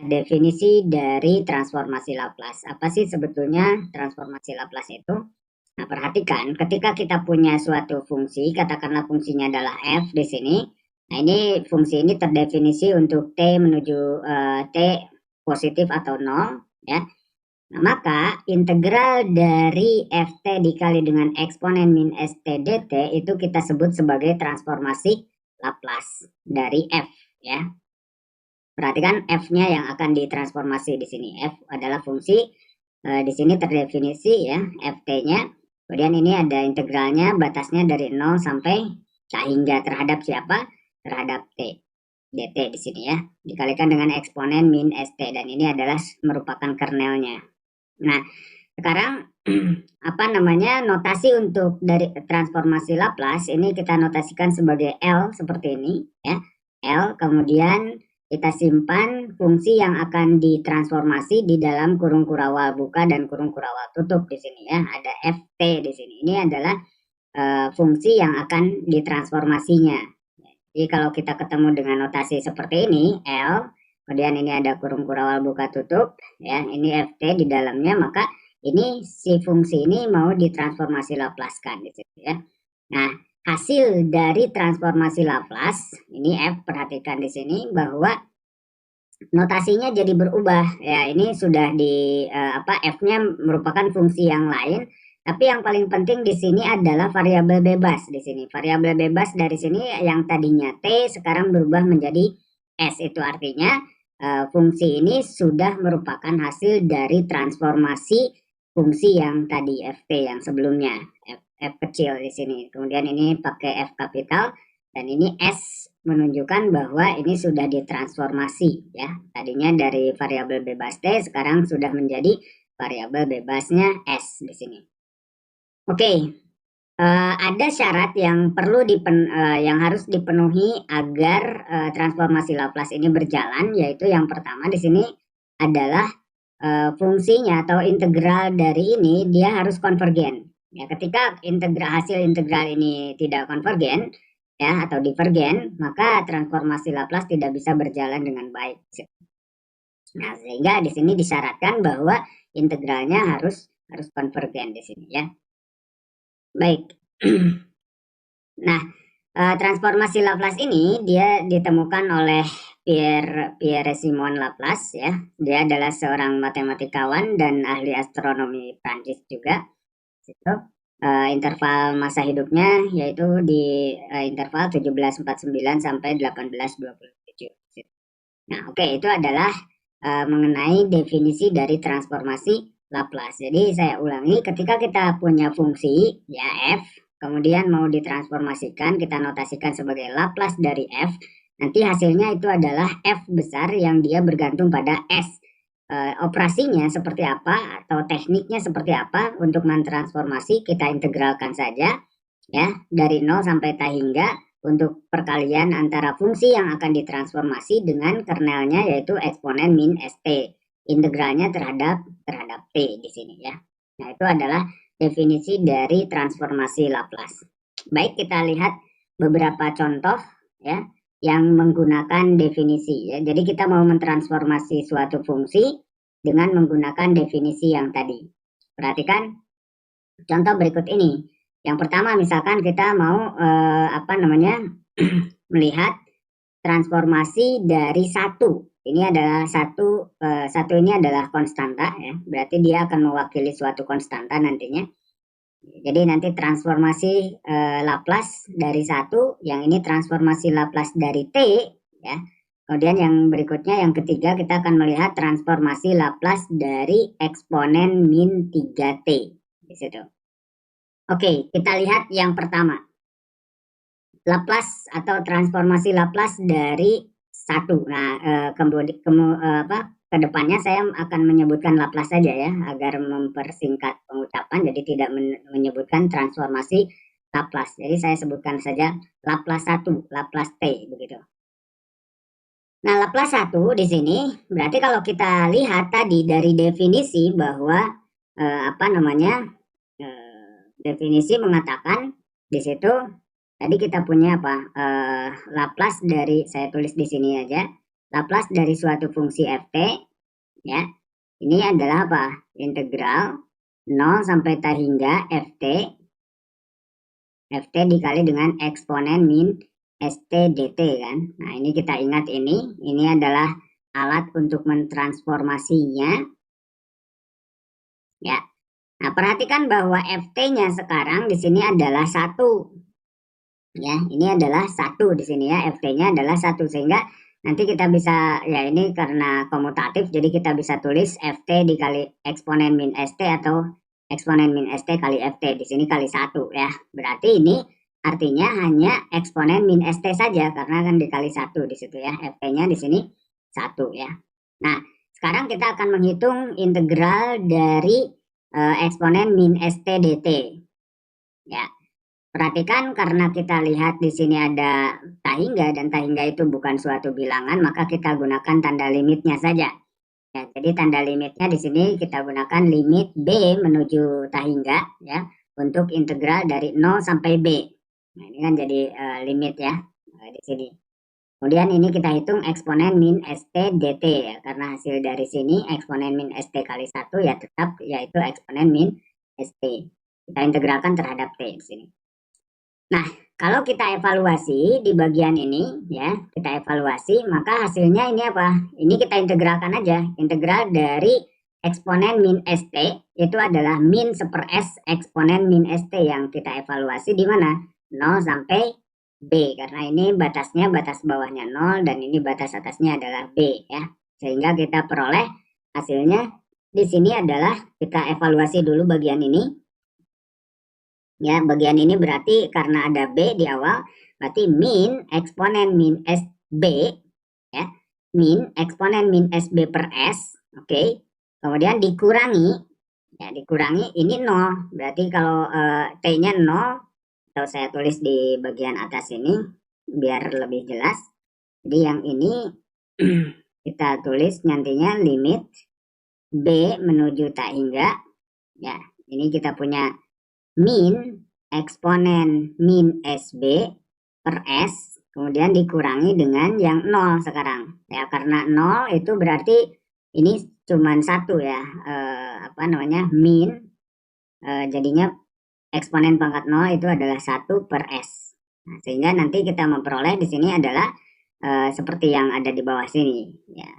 definisi dari transformasi Laplace. Apa sih sebetulnya transformasi Laplace itu? Nah, perhatikan ketika kita punya suatu fungsi, katakanlah fungsinya adalah f di sini. Nah, ini fungsi ini terdefinisi untuk t menuju t positif atau 0, ya. Nah, maka integral dari ft dikali dengan eksponen min st dt itu kita sebut sebagai transformasi Laplace dari f, ya. Perhatikan f-nya yang akan ditransformasi di sini. F adalah fungsi di sini terdefinisi ya ft-nya. Kemudian ini ada integralnya, batasnya dari 0 sampai hingga terhadap siapa? Terhadap t dt di sini ya. Dikalikan dengan eksponen min st dan ini adalah merupakan kernelnya. Nah, sekarang apa namanya notasi untuk dari transformasi Laplace ini kita notasikan sebagai L seperti ini ya. L kemudian kita simpan fungsi yang akan ditransformasi di dalam kurung kurawal buka dan kurung kurawal tutup di sini ya. Ada ft di sini. Ini adalah fungsi yang akan ditransformasinya. Jadi kalau kita ketemu dengan notasi seperti ini L, kemudian ini ada kurung kurawal buka tutup ya. Ini ft di dalamnya, maka ini si fungsi ini mau ditransformasi Laplace-kan di situ ya. Nah, hasil dari transformasi Laplace ini f, perhatikan di sini bahwa notasinya jadi berubah ya. Ini sudah di f-nya merupakan fungsi yang lain, tapi yang paling penting di sini adalah variabel bebas di sini. Variabel bebas dari sini yang tadinya t sekarang berubah menjadi s. Itu artinya fungsi ini sudah merupakan hasil dari transformasi fungsi yang tadi ft yang sebelumnya f kecil di sini. Kemudian ini pakai f kapital dan ini s menunjukkan bahwa ini sudah ditransformasi ya. Tadinya dari variabel bebas t sekarang sudah menjadi variabel bebasnya s di sini. Oke, ada syarat yang perlu yang harus dipenuhi agar transformasi Laplace ini berjalan, yaitu yang pertama di sini adalah fungsinya atau integral dari ini dia harus konvergen. Ya, ketika hasil integral ini tidak konvergen ya atau divergen, maka transformasi Laplace tidak bisa berjalan dengan baik. Nah, sehingga di sini disyaratkan bahwa integralnya harus konvergen di sini ya. Baik. Nah, transformasi Laplace ini dia ditemukan oleh Pierre-Simon Laplace ya. Dia adalah seorang matematikawan dan ahli astronomi Prancis juga. Itu interval masa hidupnya yaitu di interval 1749 sampai 1827. Nah, oke, itu adalah mengenai definisi dari transformasi Laplace. Jadi saya ulangi, ketika kita punya fungsi ya f, kemudian mau ditransformasikan, kita notasikan sebagai Laplace dari f, nanti hasilnya itu adalah f besar yang dia bergantung pada s. Operasinya seperti apa atau tekniknya seperti apa untuk mentransformasi kita integralkan saja ya dari 0 sampai t hingga untuk perkalian antara fungsi yang akan ditransformasi dengan kernelnya yaitu eksponen min st. Integralnya terhadap t di sini ya. Nah, itu adalah definisi dari transformasi Laplace. Baik, kita lihat beberapa contoh ya yang menggunakan definisi ya. Jadi kita mau mentransformasi suatu fungsi dengan menggunakan definisi yang tadi. Perhatikan contoh berikut ini. Yang pertama misalkan kita mau melihat transformasi dari satu. Ini adalah satu ini adalah konstanta ya. Berarti dia akan mewakili suatu konstanta nantinya. Jadi nanti transformasi Laplace dari satu, yang ini transformasi Laplace dari t ya. Kemudian yang berikutnya yang ketiga kita akan melihat transformasi Laplace dari eksponen min 3t di situ. Oke, kita lihat yang pertama. Laplace atau transformasi Laplace dari satu. Nah, ke depannya saya akan menyebutkan Laplace saja ya, agar mempersingkat pengucapan, jadi tidak menyebutkan transformasi Laplace. Jadi saya sebutkan saja Laplace 1, Laplace T, begitu. Nah, Laplace 1 di sini, berarti kalau kita lihat tadi dari definisi bahwa definisi mengatakan di situ tadi kita punya apa? Laplace dari, saya tulis di sini aja. Laplace dari suatu fungsi ft, ya, ini adalah apa? Integral 0 sampai t hingga ft dikali dengan eksponen min st dt kan. Nah, ini kita ingat ini adalah alat untuk mentransformasinya, ya. Nah, perhatikan bahwa ft-nya sekarang di sini adalah 1. Ya, ini adalah 1 di sini ya, ft-nya adalah 1, sehingga nanti kita bisa, ya ini karena komutatif, jadi kita bisa tulis ft dikali eksponen min st atau eksponen min st kali ft, di sini kali 1 ya. Berarti ini artinya hanya eksponen min st saja, karena kan dikali 1 di situ ya, ft-nya di sini 1 ya. Nah, sekarang kita akan menghitung integral dari eksponen min st dt. Ya. Perhatikan, karena kita lihat di sini ada t hingga dan t hingga itu bukan suatu bilangan, maka kita gunakan tanda limitnya saja. Ya, jadi tanda limitnya di sini kita gunakan limit b menuju t hingga ya, untuk integral dari 0 sampai b. Nah, ini kan jadi limit ya di sini. Kemudian ini kita hitung eksponen min st dt ya, karena hasil dari sini eksponen min st kali 1 ya tetap yaitu eksponen min st. Kita integralkan terhadap t di sini. Nah, kalau kita evaluasi di bagian ini ya, kita evaluasi, maka hasilnya ini apa? Ini kita integralkan aja. Integral dari eksponen min st itu adalah min 1/s eksponen min st yang kita evaluasi di mana? 0 sampai b, karena ini batasnya, batas bawahnya 0 dan ini batas atasnya adalah b ya. Sehingga kita peroleh hasilnya di sini adalah, kita evaluasi dulu bagian ini. Ya, bagian ini berarti karena ada B di awal, berarti min eksponen min SB, ya, min eksponen min SB per S, oke. Kemudian dikurangi, ya, dikurangi ini 0, berarti kalau T-nya 0, atau saya tulis di bagian atas ini, biar lebih jelas. Jadi yang ini kita tulis nantinya limit B menuju T hingga, ya, ini kita punya min eksponen min SB per S, kemudian dikurangi dengan yang 0 sekarang ya, karena 0 itu berarti ini cuman 1 ya, min, jadinya eksponen pangkat 0 itu adalah 1 per S. Nah, sehingga nanti kita memperoleh di sini adalah seperti yang ada di bawah sini ya.